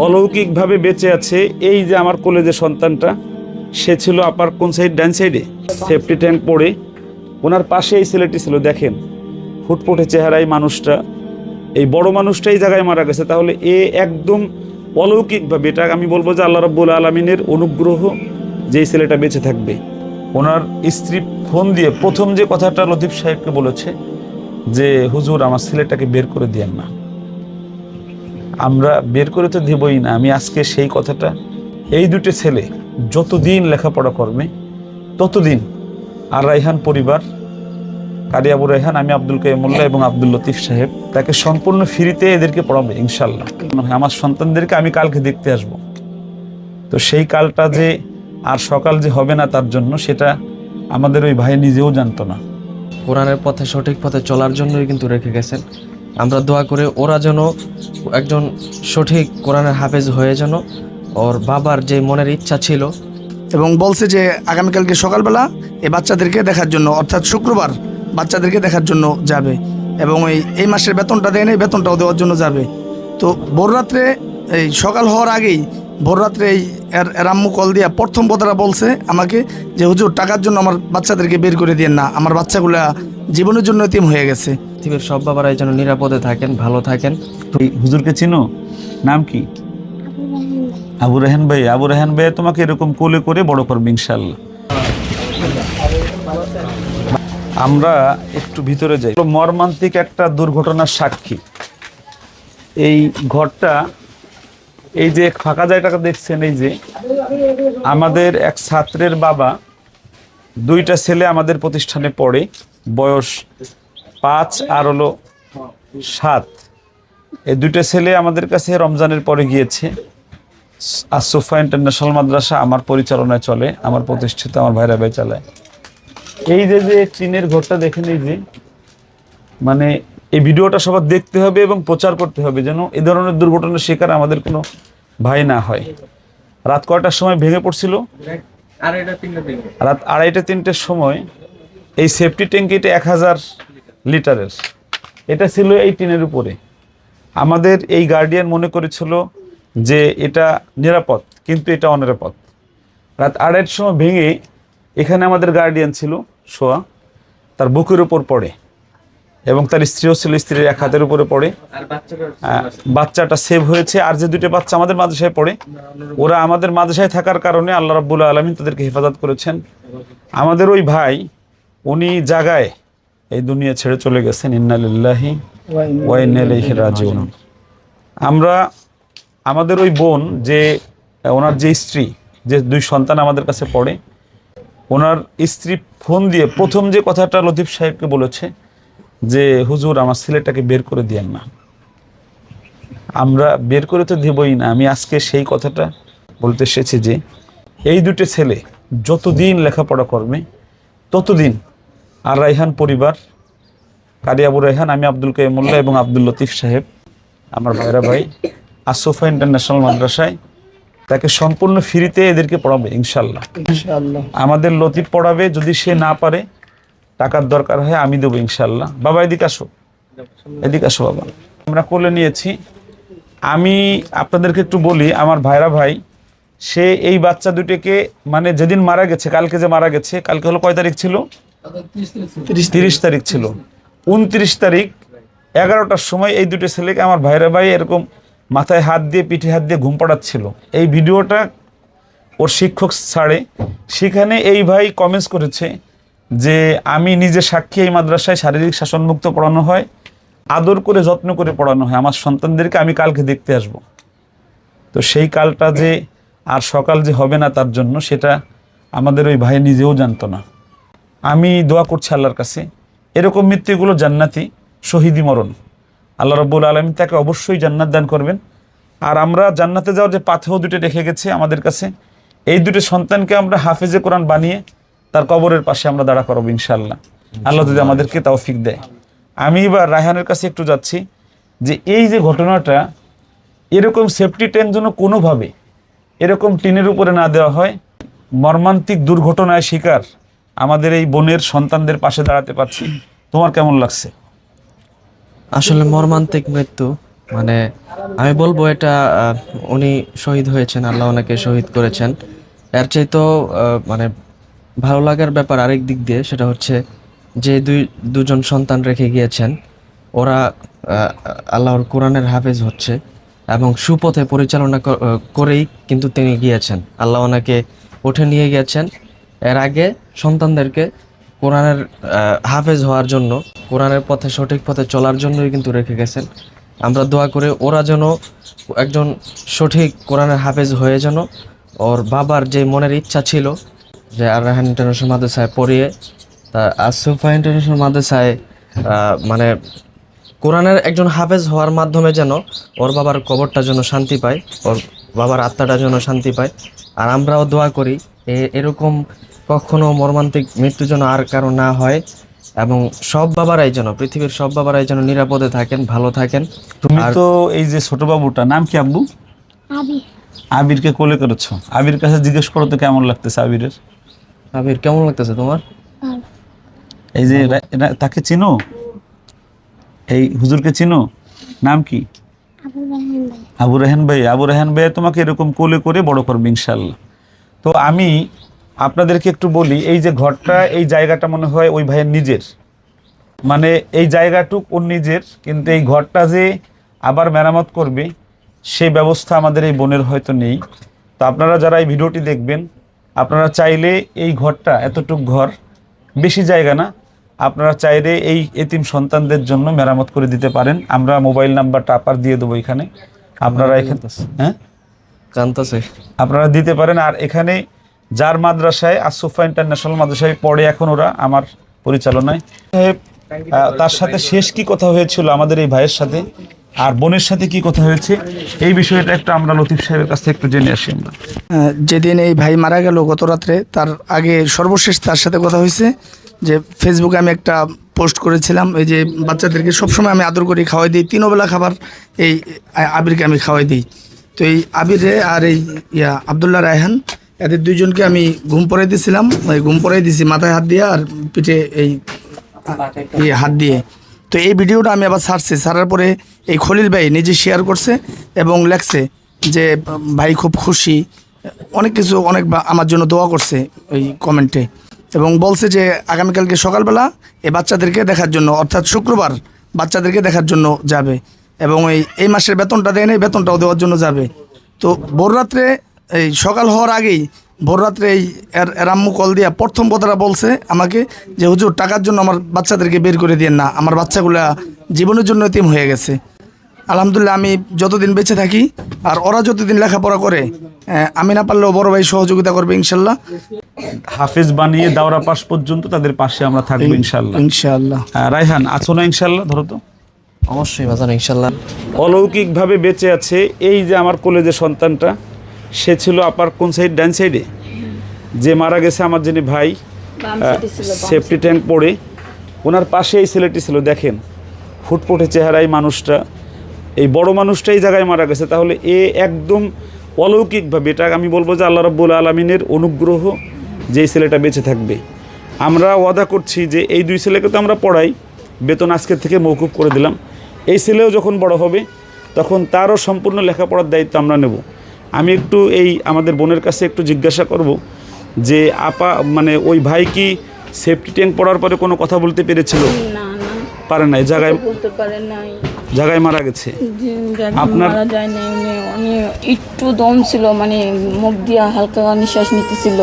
অলৌকিকভাবে বেঁচে আছে। এই যে আমার কলেজের সন্তানটা, সে ছিল আপার কোন সাইড, ডান সাইডে সেফটি ট্যাঙ্ক পড়ে, ওনার পাশে এই ছেলেটি ছিল। দেখেন ফুটফুটে চেহারা এই মানুষটা, এই বড় মানুষটা এই জায়গায় মারা গেছে। তাহলে এ একদম অলৌকিকভাবে, এটা আমি বলবো যে আল্লাহ রাব্বুল আলামিনের অনুগ্রহ যে এই ছেলেটা বেঁচে থাকবে। ওনার স্ত্রী ফোন দিয়ে প্রথম যে কথাটা লতিফ সাহেবকে বলেছে যে হুজুর আমার ছেলেটাকে বের করে দিয়েন না। আমরা বের করে তো দেবই না, আমি আজকে সেই কথাটা, এই দুটো ছেলে যতদিন লেখাপড়া করবে ততদিন আর রায়হান পরিবার, কারি আবু রায়হান, আমি আব্দুল কাইয়ুম মোল্লা এবং আব্দুল লতিফ সাহেব তাকে সম্পূর্ণ ফ্রিতে এদেরকে পড়াবে ইনশাল্লাহ। আমার সন্তানদেরকে আমি কালকে দেখতে আসব। তো সেই কালটা যে আর সকাল যে হবে না তার জন্য, সেটা আমাদের ওই ভাই নিজেও জানতো না। কোরআনের পথে, সঠিক পথে চলার জন্যই কিন্তু রেখে গেছেন। আমরা দোয়া করে ওরা যেন একজন সঠিক কোরআনের হাফেজ হয়ে, যেন ওর বাবার যে মনের ইচ্ছা ছিল। এবং বলছে যে আগামীকালকে সকালবেলা এই বাচ্চাদেরকে দেখার জন্য, অর্থাৎ শুক্রবার বাচ্চাদেরকে দেখার জন্য যাবে, এবং এই মাসের বেতনটা দেয় এই বেতনটাও দেওয়ার জন্য যাবে। তো ভোররাত্রে, এই সকাল হওয়ার আগেই ভোররাত্রে এর আম্মু কল দিয়া প্রথম কথাটা বলছে আমাকে যে হুজুর টাকার জন্য আমার বাচ্চাদেরকে বের করে দিয়েন না, আমার বাচ্চাগুলা জীবনের জন্য এতিম হয়ে গেছে। পৃথিবীর সব বাবারাই যেন নিরাপদে থাকেন, ভালো থাকেন। হুজুরকে চিনো? নাম কি? আবু রায়হান ভাই। আবু রায়হান ভাই তোমাকে এরকম কোলে করে বড় করবে ইনশাল্লাহ। আমরা একটু ভিতরে যাই। মর্মান্তিক একটা দুর্ঘটনার সাক্ষী এই ঘরটা। এই যে ফাঁকা জায়গাটা দেখছেন, এই যে আমাদের এক ছাত্রের বাবা, দুইটা ছেলে আমাদের প্রতিষ্ঠানে পড়ে, বয়স 5 আর হলো 7। এই দুইটা ছেলে আমাদের কাছে রমজানের পরে গিয়েছে। আসোফা ইন্টারন্যাশনাল মাদ্রাসা আমার পরিচালনায় চলে, আমার প্রতিষ্ঠিত, আমার ভাইরা ভাই চালায়। এই যে যে টিনের ঘরটা দেখেন, এই যে মানে এই ভিডিওটা সবার দেখতে হবে এবং প্রচার করতে হবে, যেন এ ধরনের দুর্ঘটনার শিকার আমাদের কোনো ভাই না হয়। রাত কয়টার সময় ভেঙে পড়ছিল? রাত 2:30-3টার সময়। এই সেফটি ট্যাঙ্কিটা 1000 লিটারের, এটা ছিল এই টিনের উপরে। আমাদের এই গার্ডিয়ান মনে করেছিল যে এটা নিরাপদ, কিন্তু এটা অনিরাপদ। রাত 2:30টার সময় ভেঙে এখানে আমাদের গার্ডিয়ান ছিল শোয়া, তার বুকের উপর পড়ে, এবং তার স্ত্রীও ছিল, স্ত্রীর এক হাতের উপরে পড়ে। বাচ্চাটা সেভ হয়েছে। আর যে দুটো বাচ্চা আমাদের মাদ্রাসায় পড়ে, ওরা আমাদের মাদ্রাসায় থাকার কারণে আল্লাহ রাব্বুল আলামিন তাদেরকে হেফাজত করেছেন। আমাদের ওই ভাই, উনি জায়গায় এই দুনিয়া ছেড়ে চলে গেছেন। ইন্না লিল্লাহি ওয়া ইন্না ইলাইহি রাজিউন। আমরা আমাদের ওই বোন, যে ওনার যে স্ত্রী, যে 2 সন্তান আমাদের কাছে পড়ে, ওনার স্ত্রী ফোন দিয়ে প্রথম যে কথাটা লতিফ সাহেবকে বলেছে যে হুজুর আমার ছেলেটাকে বের করে দিয়েন না। আমরা বের করে তো দেবই না, আমি আজকে সেই কথাটা বলতে এসেছি যে এই দুটো ছেলে যতদিন লেখাপড়া করবে ততদিন আর রায়হান পরিবার, কারি আবু রায়হান, আমি আব্দুল কাইয়ুম মোল্লা এবং আব্দুল লতিফ সাহেব, আমার ভাইরা ভাই, আসোফা ইন্টারন্যাশনাল মাদ্রাসায় তাকে সম্পূর্ণ ফ্রিতে এদেরকে পড়াবে ইনশাল্লাহ। আমাদের লতিফ পড়াবে, যদি সে না পারে টাকার দরকার হয় আমি দেবো ইনশাল্লাহ। বাবা এদিকে আসো, এদিকে আসো বাবা। আমরা কোলে নিয়েছি। আমি আপনাদেরকে একটু বলি, আমার ভাইরা ভাই, সে এই বাচ্চা দুটোকে, মানে যেদিন মারা গেছে, কালকে যে মারা গেছে, কালকে হলো কয় তারিখ ছিল? 30 তারিখ ছিল। 29 তারিখ 11টার সময় এই দুটো ছেলেকে আমার ভাইরা ভাই এরকম মাথায় হাত দিয়ে, পিঠে হাত দিয়ে ঘুম পাড়াচ্ছিল। এই ভিডিওটা ওর শিক্ষক ছাড়ে, সেখানে এই ভাই কমেন্টস করেছে যে আমি নিজে সাক্ষী, এই মাদ্রাসায় শারীরিক শাসনমুক্ত পড়ানো হয়, আদর করে যত্ন করে পড়ানো হয়, আমার সন্তানদেরকে আমি কালকে দেখতে আসব। তো সেই কালটা যে আর সকাল যে হবে না তার জন্য, সেটা আমাদের ওই ভাই নিজেও জানতো না। আমি দোয়া করছি আল্লাহর কাছে, এরকম মৃত্যুগুলো জান্নাতি, শহীদি মরণ, আল্লাহ রাব্বুল আলামিন তাকে অবশ্যই জান্নাত দান করবেন। আর আমরা জান্নাতে যাওয়ার যে পাথেও দুটো রেখে গেছে আমাদের কাছে, এই দুটো সন্তানকে আমরা হাফেজে কোরআন বানিয়ে তার কবরের পাশে আমরা দাঁড়া করাবো ইনশাআল্লাহ, আল্লাহ যদি আমাদেরকে তৌফিক দেয়। আমি এবার রায়হানের কাছে একটু যাচ্ছি যে এই যে ঘটনাটা, এরকম সেফটি ট্যাঙ্ক যেন কোনোভাবে এরকম টিনের উপরে না দেওয়া হয়। মর্মান্তিক দুর্ঘটনায় শিকার আমাদের এই বোনের সন্তানদের পাশে দাঁড়াতে পারছি। তোমার কেমন লাগছে? আসলে মর্মান্তিক মৃত্যু, মানে আমি বলবো এটা উনি শহীদ হয়েছেন, আল্লাহ ওনাকে শহীদ করেছেন। এর চাইতেও মানে ভালো লাগার ব্যাপার আরেক দিক দিয়ে, সেটা হচ্ছে যে দুজন সন্তান রেখে গিয়েছেন, ওরা আল্লাহর কোরআনের হাফেজ হচ্ছে এবং সুপথে পরিচালনা করেই কিন্তু তিনি গিয়েছেন। আল্লাহ ওনাকে উঠে নিয়ে গেছেন। এর আগে সন্তানদেরকে কোরআনের হাফেজ হওয়ার জন্য, কোরআনের পথে সঠিক পথে চলার জন্যই কিন্তু রেখে গেছেন। আমরা দোয়া করে ওরা যেন একজন সঠিক কোরআনের হাফেজ হয়ে যেন ওর বাবার যে মনের ইচ্ছা ছিল যে আর রায়হান ইন্টারন্যাশনাল মাদ্রাসায় পড়িয়ে তা আসুফা ইন্টারন্যাশনাল মাদ্রাসায় মানে কোরআনের একজন হাফেজ হওয়ার মাধ্যমে যেন ওর বাবার কবরটা যেন শান্তি পায়, ওর বাবার আত্মাটা যেন শান্তি পায়। আর আমরাও দোয়া করি এরকম কখনো মর্মান্তিক মৃত্যু যেন আর কারো না হয়, এবং সব বাবারাই যেন, পৃথিবীর সব বাবারাই যেন নিরাপদে থাকেন, ভালো থাকেন। তুমি তো এই যে ছোট বাবুটা নাম কি আব্বু? আবির। আবিরকে কোলে করেছো। আবির কাছে জিজ্ঞেস করো তো কেমন লাগতেছে আবিরের। আবির কেমন লাগতেছে তোমার? ভালো। এই যে তাকে চিনো, এই হুজুরকে চিনো, নাম কি? আবু রায়হান ভাই। আবু রায়হান ভাই। আবু রায়হান ভাই তোমাকে এরকম কোলে করে বড় করবে ইনশাল্লাহ। তো আমি আপনাদেরকে একটু বলি, এই যে ঘরটা, এই জায়গাটা মনে হয় ওই ভাইয়ের নিজের, মানে এই জায়গাটুক ওর নিজের, কিন্তু এই ঘরটা যে আবার মেরামত করবে সেই ব্যবস্থা আমাদের এই বোনের হয়তো নেই। তো আপনারা যারা এই ভিডিওটি দেখবেন, আপনারা চাইলে এই ঘরটা, এতটুক ঘর, বেশি জায়গা না, আপনারা চাইলে এই এতিম সন্তানদের জন্য মেরামত করে দিতে পারেন। আমরা মোবাইল নাম্বারটা আপার দিয়ে দেবো এখানে, আপনারা এখানে, হ্যাঁ কান্তাছে। আপনারা দিতে পারেন। আর এখানে যার মাদ্রাসায় আসুফা ইন্টারন্যাশনাল মাদ্রাসায় পড়ে এখন ওরা আমার পরিচালনায়, তার সাথে শেষ কি কথা হয়েছিল আমাদের এই ভাইয়ের সাথে আর বোনের সাথে কি কথা হয়েছে, এই বিষয়টা একটু আমরা লতিফ সাহেবের কাছ থেকে একটু জেনে আসি আমরা। যেদিন এই ভাই মারা গেল গত রাত্রে, তার আগে সর্বশেষ তার সাথে কথা হয়েছে যে ফেসবুকে আমি একটা পোস্ট করেছিলাম, এই যে বাচ্চাদেরকে সবসময় আমি আদর করে খাওয়াই দিই, 3 বেলা খাবার এই আবিরকে আমি খাওয়াই দিই। তো এই আবিরে আর এই আবদুল্লাহ রায়হান, এদের দুইজনকে আমি ঘুম পড়াই দিয়েছিলাম, ওই ঘুম পড়াই দিয়েছি মাথায় হাত দিয়ে আর পিঠে এই হাত দিয়ে। তো এই ভিডিওটা আমি আবার ছাড়ার পরে এই খলিল ভাই নিজে শেয়ার করছে এবং লেখছে যে ভাই খুব খুশি, অনেক কিছু, অনেক আমার জন্য দোয়া করছে ওই কমেন্টে, এবং বলছে যে আগামীকালকে সকালবেলা এই বাচ্চাদেরকে দেখার জন্য, অর্থাৎ শুক্রবার বাচ্চাদেরকে দেখার জন্য যাবে, এবং এই মাসের বেতনটা দেয় নাই, বেতনটাও দেওয়ার জন্য যাবে। তো ভোররাত্রে, এই সকাল হওয়ার আগেই ভোররাত্রে এই এর আম্মু কল দিয়া প্রথম কথাটা বলছে আমাকে যে হুজুর টাকার জন্য আমার বাচ্চাদেরকে বের করে দিয়েন না, আমার বাচ্চাগুলা জীবনের জন্য এতিম হয়ে গেছে। আলহামদুলিল্লাহ, আমি যতদিন বেঁচে থাকি আর ওরা যতদিন লেখাপড়া করে, আমি না পারলেও বড় ভাই সহযোগিতা করবে ইনশাল্লাহ। হাফেজ বানিয়ে দাওরা পাস পর্যন্ত তাদের পাশে আমরা থাকবো ইনশাল্লাহ। ইনশাআল্লাহ। রায়হান আছো না ইনশাল্লাহ? ধরো তো। অবশ্যই বাজান, ইনশাল্লাহ। অলৌকিকভাবে বেঁচে আছে এই যে আমার কলেজের সন্তানটা, সে ছিল আপার কোন সাইড? ডান সাইডে। যে মারা গেছে আমার যিনি ভাই, সেফটি ট্যাঙ্ক পড়ে, ওনার পাশে এই ছেলেটি ছিল। দেখেন ফুটফুটে চেহারায় মানুষটা, এই বড় মানুষটা এই জায়গায় মারা গেছে। তাহলে এ একদম অলৌকিকভাবে, এটা আমি বলবো যে আল্লাহ রাব্বুল আলামিনের অনুগ্রহ যে এই ছেলেটা বেঁচে থাকবে। আমরা ওয়াদা করছি যে এই 2 ছেলেকে তো আমরা পড়াই, বেতন আজকের থেকে মওকুফ করে দিলাম। এই ছেলেও যখন বড় হবে তখন তারও সম্পূর্ণ লেখাপড়ার দায়িত্ব আমরা নেব। আমি একটু এই আমাদের বোনের কাছে একটু জিজ্ঞাসা করব যে আপা, মানে ওই ভাই কি সেফটি ট্যাঙ্ক পড়ার পরে কোনো কথা বলতে পেরেছিল? না না, পারে নাই, জায়গায় বলতে পারে নাই, জায়গায় মারা গেছে। আপনার মারা যায় নাই, উনি একটু দম ছিল, মানে মুখ দিয়া হালকা নিঃশ্বাস নিতেছিল।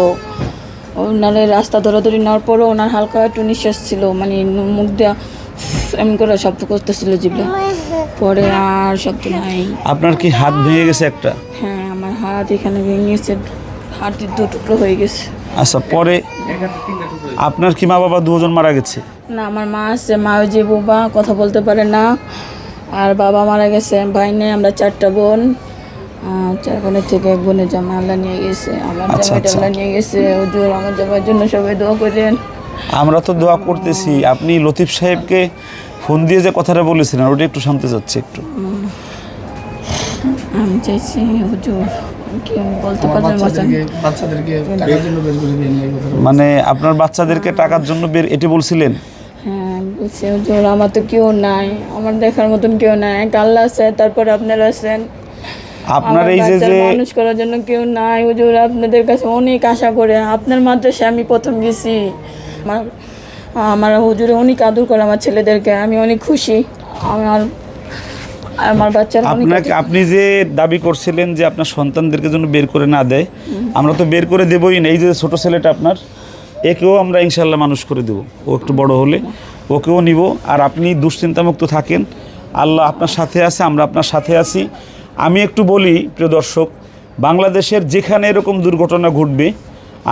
ওনারে রাস্তা ধরাধরি নেওয়ার পরও ওনার হালকা একটু নিঃশ্বাস ছিল, মানে মুখ দিয়া এমন করে শব্দ করতেছিল জিভটা, পরে আর শব্দ নাই। আপনার কি হাত ভেঙে গেছে একটা? হ্যাঁ, আমার হাত এখানে ভেঙে গেছে, হাতের 2 টুকরো হয়ে গেছে। আচ্ছা, পরে আপনার কি মা বাবা 2জন মারা গেছে? না, আমার মা আছে, মা ওই যে বোবা, কথা বলতে পারে না, আর বাবা মারা গেছে, ভাই নেই, আমরা 4টা বোন, 4 বোনের থেকে 1 বোনের জামাই আল্লাহ নিয়ে গেছে, আমার জামাইটা আল্লাহ নিয়ে গেছে। হুজুর আমার জামাইয়ের জন্য সবাই দোয়া করেন। আমরা তো দোয়া করতেছি। আপনি লতিফ সাহেবকে ফোন দিয়ে যে কথাটা বলেছিলেন ওটা একটু শুনতে যাচ্ছে একটু। আমি চাইছি হুজুর কি বলতে পারবেন, বাচ্চাদেরকে টাকার জন্য বের করে দিয়েন না, এই কথাটা। মানে আপনার বাচ্চাদেরকে টাকার জন্য বের, এটি বলছিলেন? হ্যাঁ বলছি হুজুর আমার তো কেউ নাই, আমার দেখার মতন কেউ নাই, এক আল্লাহ আছে, তারপরে আপনারা আছেন। আপনার আমার এই যে বাচ্চার যে মানুষ করার জন্য কেউ নাই হুজুর, আপনাদের কাছে অনেক আশা করে আপনার মাদ্রাসায় আমি প্রথম গেছি। আমার হুজুরে অনেক আদর করে আমার ছেলেদেরকে, আমি অনেক খুশি। আমার বাচ্চার অনেক আপনাকে আপনি যে দাবি করছিলেন যে আপনার সন্তানদেরকে জন্য বের করে না দেয়, আমরা তো বের করে দেবই না। এই যে ছোট ছেলেটা আপনার, একেও আমরা ইনশাল্লাহ মানুষ করে দেব, ও একটু বড় হলে ওকেও নিব। আর আপনি দুশ্চিন্তামুক্ত থাকেন, আল্লাহ আপনার সাথে আছে, আমরা আপনার সাথে আছি। আমি একটু বলি প্রিয় দর্শক, বাংলাদেশের যেখানে এরকম দুর্ঘটনা ঘটবে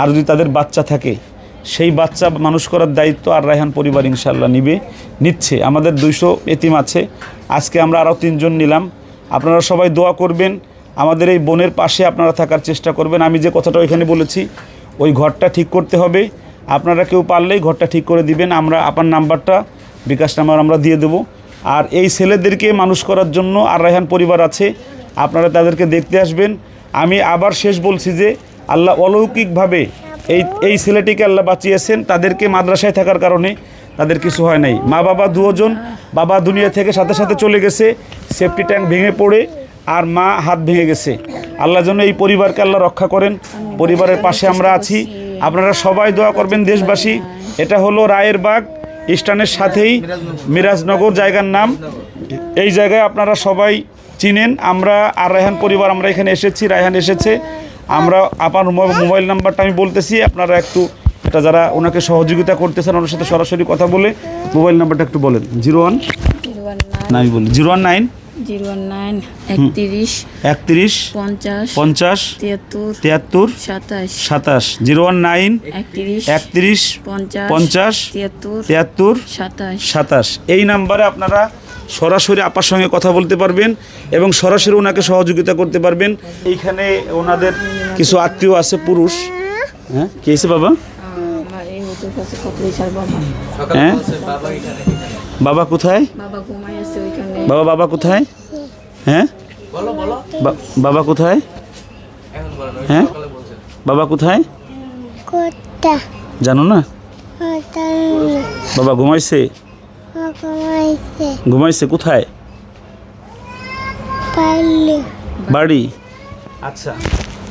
আর যদি তাদের বাচ্চা থাকে, সেই বাচ্চা মানুষ করার দায়িত্ব আর রায়হান পরিবার ইনশাল্লাহ নিচ্ছে। আমাদের 200 এতিম আছে, আজকে আমরা আরও 3 জন নিলাম। আপনারা সবাই দোয়া করবেন, আমাদের এই বোনের পাশে আপনারা থাকার চেষ্টা করবেন। আমি যে কথাটা ওইখানে বলেছি, ওই ঘরটা ঠিক করতে হবে, আপনারা কেউ পারলেই ঘরটা ঠিক করে দিবেন। আমরা আপনার নাম্বারটা, বিকাশ নাম্বার আমরা দিয়ে দেবো। আর এই ছেলেদেরকে মানুষ করার জন্য আর রায়হান পরিবার আছে, আপনারা তাদেরকে দেখতে আসবেন। আমি আবার শেষ বলছি যে আল্লাহ অলৌকিকভাবে এই ছেলেটিকে আল্লাহ বাঁচিয়েছেন, তাদেরকে মাদ্রাসায় থাকার কারণে তাদের কিছু হয় নাই। মা বাবা দুজন, বাবা দুনিয়া থেকে সাথে সাথে চলে গেছে, সেফটি ট্যাঙ্ক ভেঙে পড়ে, আর মা হাত ভেঙে গেছে। আল্লাহ যেন এই পরিবারকে আল্লাহ রক্ষা করেন, পরিবারের পাশে আমরা আছি। আপনারা সবাই দোয়া করবেন দেশবাসী। এটা হলো রায়েরবাগ স্ট্যান্ডের সাথেই মিরাজনগর জায়গার নাম। এই জায়গায় আপনারা সবাই চিনেন। আমরা আর রায়হান পরিবার আমরা এখানে এসেছি, রায়হান এসেছে। আমরা আপনার মোবাইল নাম্বারটা আমি বলতেছি, আপনারা একটু এটা যারা ওনাকে সহযোগিতা করতেছেন ওনার সাথে সরাসরি কথা বলে মোবাইল নাম্বারটা একটু বলেন। 01 না আমি বলি 019 019 31 31 50 50 73 73 27 27 019 31 31 50 50 73 73 27। 27 এই নাম্বারে আপনারা সরাসরি আপার সঙ্গে কথা বলতে পারবেন এবং সরাসরি ওনাকে সহযোগিতা করতে পারবেন। এইখানে ওনাদের কিছু আত্মীয় আছে পুরুষ। হ্যাঁ কি হয়েছে বাবা? আমার এই হুজুর কাছে কতই ছাড় বাবা। হ্যাঁ বাবা কোথায়? বাবা ঘুমাই আছে ওইখানে। বাবা কোথায়? হ্যাঁ বাবা কোথায়? হ্যাঁ বাবা কোথায় কোথা জানো না? কোথা বাবা ঘুমাইছে? কমাইছে ঘুমাইছে কোথায়? পারলে বাড়ি। আচ্ছা,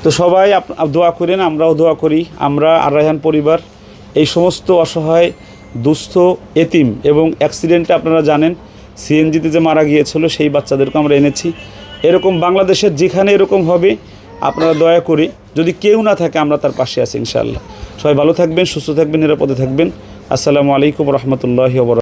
তো সবাই দোয়া করেন, আমরাও দোয়া করি। আমরা আর রায়হান পরিবার এই সমস্ত অসহায় দুস্থ এতিম এবং অ্যাক্সিডেন্টে আপনারা জানেন সিএনজিতে যে মারা গিয়েছিল সেই বাচ্চাদেরকে আমরা এনেছি। এরকম বাংলাদেশের যেখানে এরকম হবে আপনারা দয়া করে, যদি কেউ না থাকে আমরা তার পাশে আছি ইনশাআল্লাহ। সবাই ভালো থাকবেন, সুস্থ থাকবেন, নিরাপদে থাকবেন। আসসালামু আলাইকুম রহমতুল্লাহি ওয়া বারাকাতুহু।